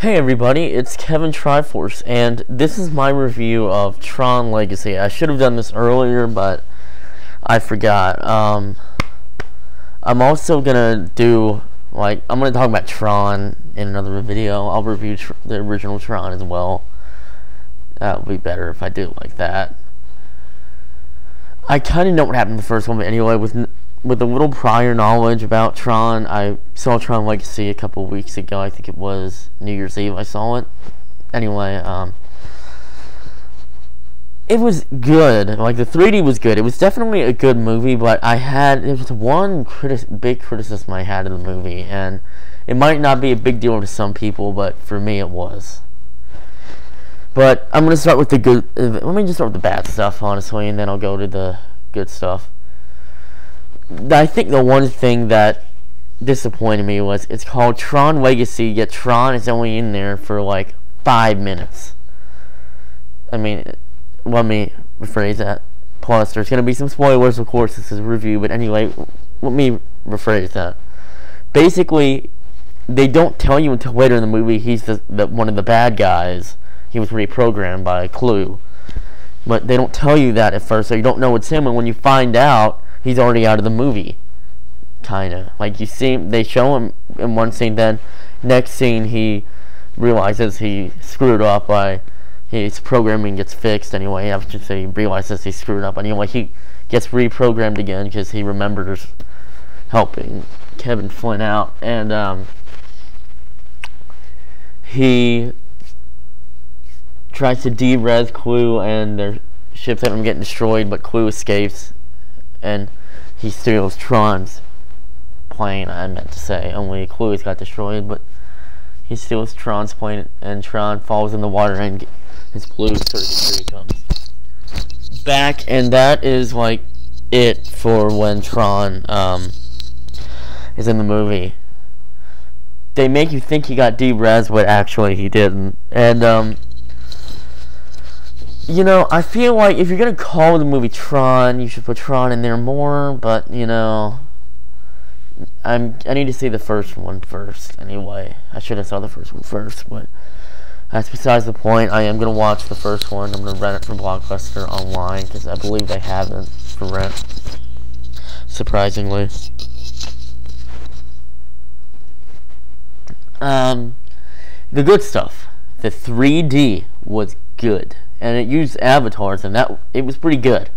Hey everybody, it's Kevin Triforce, and this is my review of Tron Legacy. I should have done this earlier, but I forgot. I'm also gonna do, I'm gonna talk about Tron in another video. I'll review the original Tron as well. That would be better if I do it like that. I kind of know what happened in the first one, but anyway, with a little prior knowledge about Tron, I saw Tron Legacy a couple weeks ago. I think it was New Year's Eve I saw it. Anyway, it was good. Like, the 3D was good. It was definitely a good movie, but there was one big criticism I had of the movie, and it might not be a big deal to some people, but for me it was. But I'm going to start with the good. Let me just start with the bad stuff, honestly, and then I'll go to the good stuff. I think the one thing that disappointed me was it's called Tron Legacy, yet Tron is only in there for like 5 minutes. I mean, let me rephrase that. Plus, there's going to be some spoilers, of course, this is a review, but anyway, let me rephrase that. Basically, they don't tell you until later in the movie he's one of the bad guys. He was reprogrammed by Clue. But they don't tell you that at first, so you don't know it's him, and when you find out, he's already out of the movie, kinda. Like, you see him, they show him in one scene, then next scene he realizes he screwed up by his programming gets fixed anyway. I should say he realizes he screwed up anyway. He gets reprogrammed again because he remembers helping Kevin Flynn out, and he tries to de-res Clue, and their ships end up getting destroyed, but Clue escapes. And he steals Tron's plane, I meant to say. Only Clue's got destroyed, but he steals Tron's plane, and Tron falls in the water, and his blue 33 comes back, and that is, like, it for when Tron, is in the movie. They make you think he got de-res, but actually he didn't. And, you know, I feel like if you're going to call the movie Tron, you should put Tron in there more, but, you know, I need to see the first one first, anyway. I should have saw the first one first, but that's besides the point. I am going to watch the first one. I'm going to rent it from Blockbuster online, because I believe they have it for rent, surprisingly. The good stuff. The 3D was good. And it used avatars, and it was pretty good.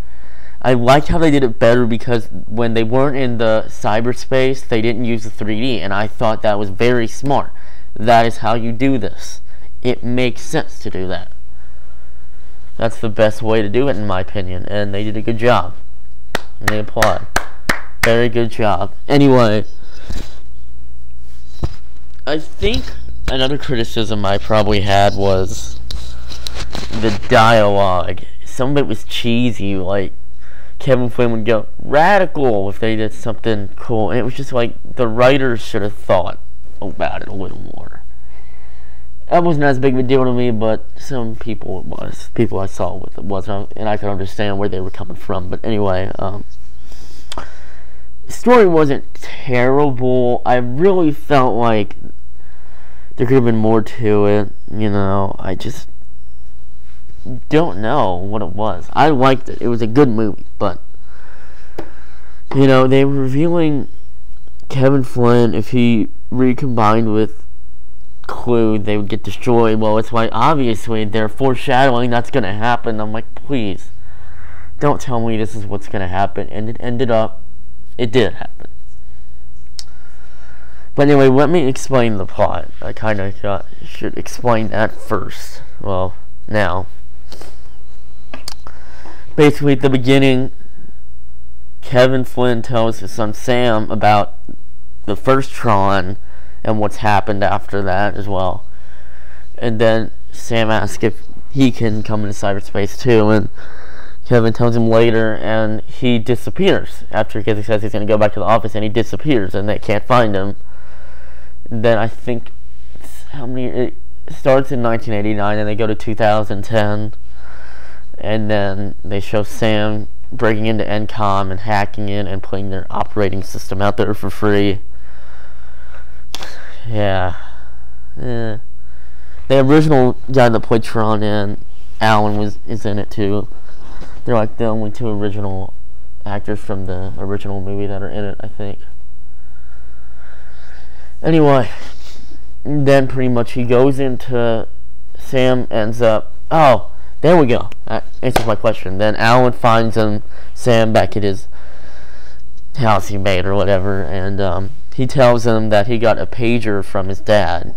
I liked how they did it better because when they weren't in the cyberspace, they didn't use the 3D, and I thought that was very smart. That is how you do this. It makes sense to do that. That's the best way to do it, in my opinion, and they did a good job. And they applaud. Very good job. Anyway, I think another criticism I probably had was the dialogue. Some of it was cheesy, like Kevin Flynn would go radical if they did something cool, and it was just like the writers should have thought about it a little more. That wasn't as big of a deal to me, but some people it was. People I saw with it was, and I could understand where they were coming from. But anyway, the story wasn't terrible. I really felt like there could have been more to it. You know, I just don't know what it was. I liked it. It was a good movie, but you know, they were revealing Kevin Flynn, if he recombined with Clue, they would get destroyed. Well, it's like, obviously, they're foreshadowing that's going to happen. I'm like, please, don't tell me this is what's going to happen. And it did happen. But anyway, let me explain the plot. I kind of should explain that first. Well, now. Basically, at the beginning, Kevin Flynn tells his son Sam about the first Tron and what's happened after that as well. And then Sam asks if he can come into cyberspace too, and Kevin tells him later, and he disappears. After he says he's going to go back to the office, and he disappears, and they can't find him. Then I think, it starts in 1989, and they go to 2010. And then they show Sam breaking into NCOM and hacking in and putting their operating system out there for free. Yeah. the original guy that played Tron and Alan is in it too. They're like the only two original actors from the original movie that are in it, I think. Anyway, then pretty much he goes into, Sam ends up, oh, there we go, that answers my question. Then Alan finds Sam back at his house he made or whatever, and he tells him that he got a pager from his dad.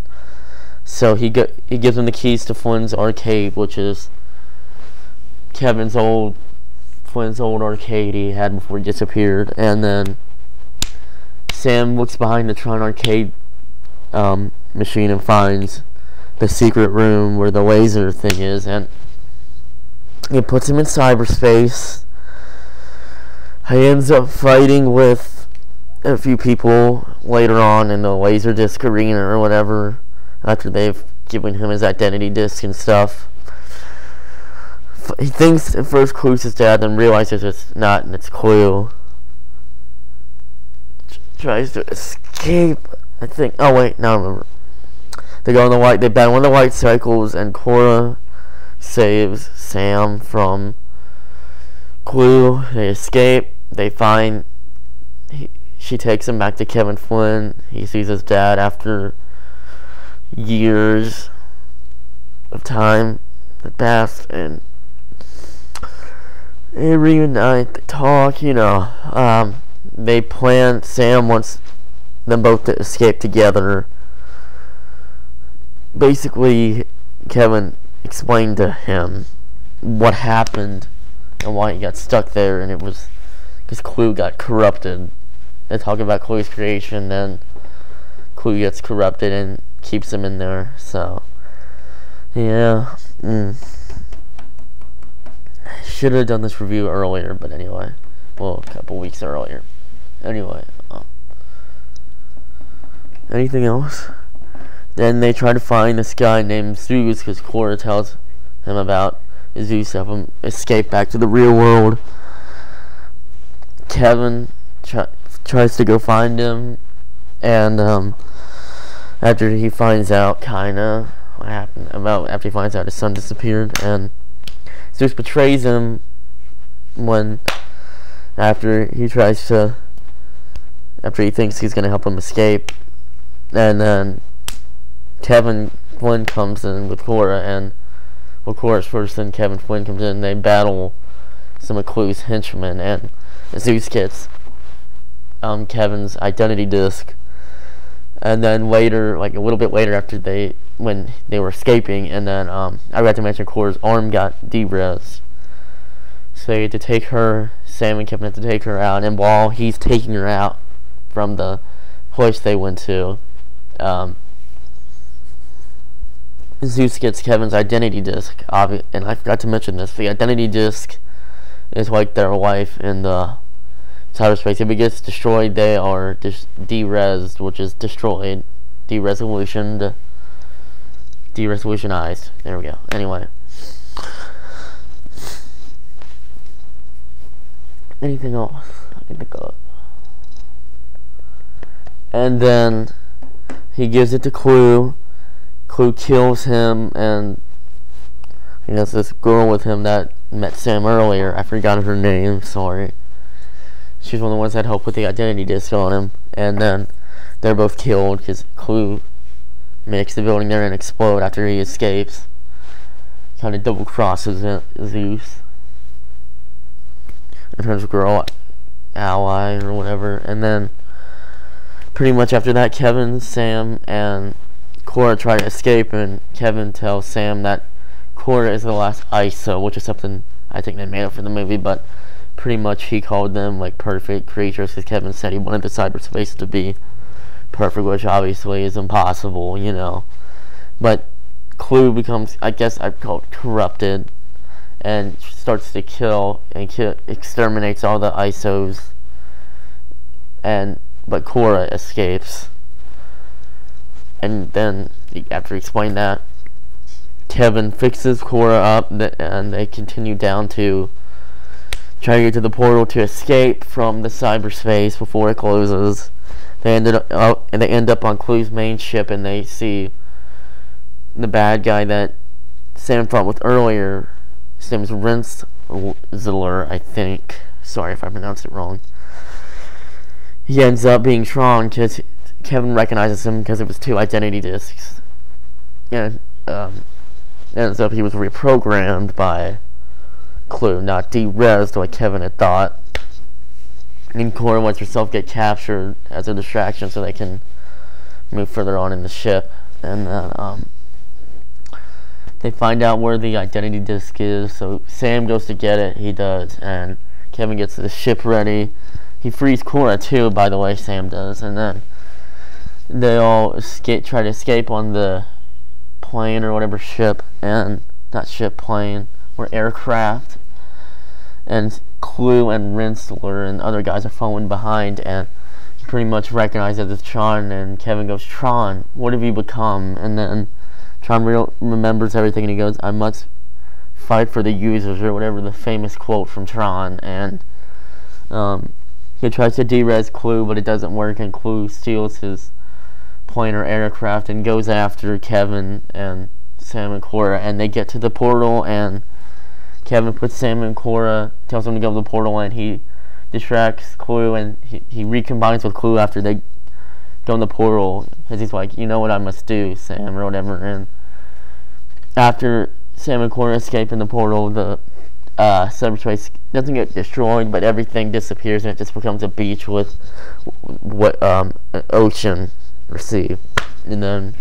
So he gives him the keys to Flynn's arcade, which is Flynn's old arcade he had before he disappeared. And then Sam looks behind the Tron arcade machine and finds the secret room where the laser thing is, and it puts him in cyberspace. He ends up fighting with a few people later on in the Laserdisc arena or whatever, after they've given him his identity disc and stuff. He thinks at first Clue's his dad, then realizes it's not, and it's Clue. Tries to escape, I think. Oh wait, now I remember. They go on they battle on the white cycles, and Cora saves Sam from Clue. They escape. They find. She takes him back to Kevin Flynn. He sees his dad after years of time that passed, and they reunite. They talk. They plan. Sam wants them both to escape together. Basically, Kevin explained to him what happened and why he got stuck there, and it was because Clue got corrupted. They talk about Clue's creation, then Clue gets corrupted and keeps him in there. So, yeah. Should have done this review earlier, but anyway. Well, a couple weeks earlier. Anyway. Anything else? Then they try to find this guy named Zeus, because Cora tells him about Zeus helping him escape back to the real world. Kevin tries to go find him, and after he finds out kinda what happened, after he finds out his son disappeared, and Zeus betrays him after he thinks he's gonna help him escape. And then Kevin Flynn comes in with Cora, and Cora's first, and Kevin Flynn comes in, and they battle some of Clue's henchmen, and Zeus gets Kevin's identity disc. And then later, like a little bit later after when they were escaping, and then I forgot to mention Cora's arm got de-res. So they had to take her, Sam and Kevin had to take her out, and while he's taking her out from the place they went to, Zeus gets Kevin's identity disc, and I forgot to mention this. The identity disc is like their life in the cyberspace. If it gets destroyed, they are de-resed, which is destroyed, de-resolutioned, de-resolutionized. There we go. Anyway, anything else I can think of? And then he gives it to Clue. Clue kills him, and he has this girl with him that met Sam earlier. I forgot her name, sorry. She's one of the ones that helped with the identity disc on him. And then they're both killed because Clue makes the building there and explode after he escapes. Kind of double crosses Zeus in terms of girl ally or whatever. And then pretty much after that, Kevin, Sam, and Cora try to escape, and Kevin tells Sam that Cora is the last ISO, which is something I think they made up for the movie, but pretty much he called them like perfect creatures, because Kevin said he wanted the cyberspace to be perfect, which obviously is impossible, But Clue becomes, I guess I'd call it corrupted, and starts to kill and exterminates all the ISOs, but Cora escapes. And then, after he explained that, Kevin fixes Cora up, and they continue down to try to get to the portal to escape from the cyberspace before it closes. They end up on Clue's main ship, and they see the bad guy that Sam fought with earlier, his name is Rensselaer, I think. Sorry if I pronounced it wrong. He ends up being Tron because Kevin recognizes him because it was 2 identity discs. And ends up he was reprogrammed by Clue, not de-rezzed like Kevin had thought. And Cora lets herself get captured as a distraction so they can move further on in the ship. And then they find out where the identity disc is, so Sam goes to get it, he does, and Kevin gets the ship ready. He frees Cora too, by the way, Sam does, and then they all try to escape on the plane or whatever ship, and not ship, plane, or aircraft, and Clue and Rensselaer and other guys are following behind, and pretty much recognize it as Tron, and Kevin goes, "Tron, what have you become?" And then Tron remembers everything, and he goes, "I must fight for the users," or whatever the famous quote from Tron, and he tries to de-res Clue, but it doesn't work, and Clue steals his plane or aircraft and goes after Kevin and Sam and Cora, and they get to the portal, and Kevin puts Sam and Cora, tells them to go to the portal, and he distracts Clue, and he recombines with Clue after they go in the portal, because he's like, "You know what I must do, Sam," or whatever. And after Sam and Cora escape in the portal, the subspace doesn't get destroyed, but everything disappears, and it just becomes a beach with what an ocean or sea. And then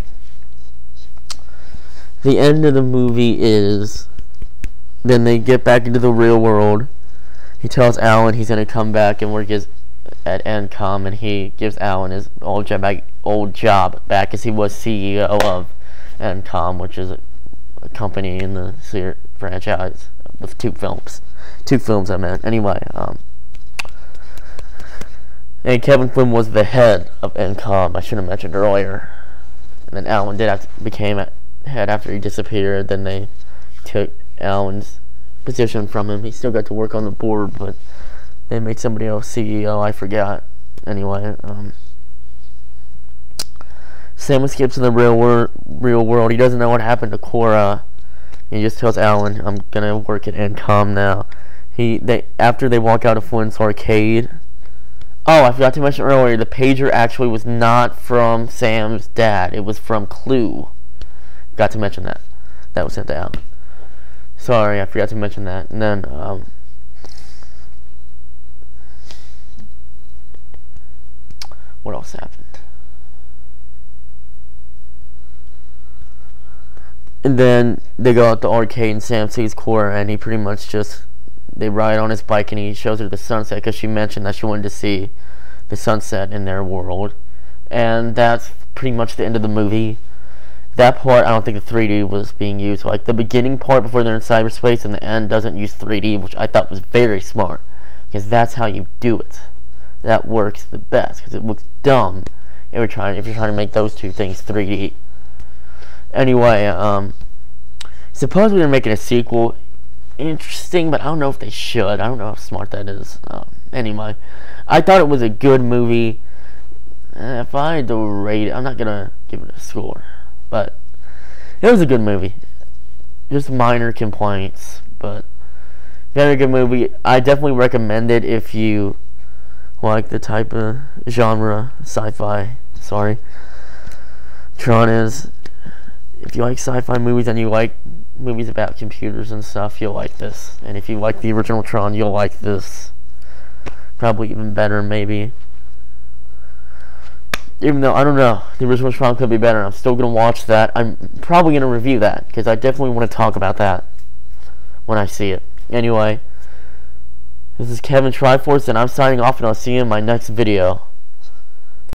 the end of the movie is, then they get back into the real world. He tells Alan he's going to come back and work at NCOM, and he gives Alan his old job back as he was CEO of NCOM, which is a company in the franchise with 2 films. 2 films, I meant. Anyway, and Kevin Flynn was the head of NCOM, I should have mentioned earlier. And then Alan became head after he disappeared. Then they took Alan's position from him. He still got to work on the board, but they made somebody else CEO, I forgot. Anyway, Sam escapes to the real world. He doesn't know what happened to Cora. He just tells Alan, "I'm gonna work at NCOM now." After they walk out of Flynn's arcade. Oh, I forgot to mention earlier, the pager actually was not from Sam's dad. It was from Clue. Forgot to mention that. That was sent to Alan. Sorry, I forgot to mention that. And then, what else happened? And then they go out the arcade, and Sam sees Cora, and he pretty much they ride on his bike, and he shows her the sunset, because she mentioned that she wanted to see the sunset in their world. And that's pretty much the end of the movie. That part, I don't think the 3D was being used. Like, the beginning part before they're in cyberspace and the end doesn't use 3D, which I thought was very smart, because that's how you do it. That works the best, because it looks dumb if you're trying to make those 2 things 3D. Anyway, supposedly they're making a sequel. Interesting, but I don't know if they should. I don't know how smart that is. Anyway, I thought it was a good movie. If I had to rate it, I'm not gonna give it a score, but it was a good movie. Just minor complaints, but very good movie. I definitely recommend it if you like the type of genre sci-fi. Sorry, Tron is. If you like sci-fi movies and you like movies about computers and stuff, you'll like this. And if you like the original Tron, you'll like this. Probably even better, maybe. Even though, I don't know, the original Tron could be better. I'm still going to watch that. I'm probably going to review that, because I definitely want to talk about that when I see it. Anyway, this is Kevin Triforce, and I'm signing off, and I'll see you in my next video.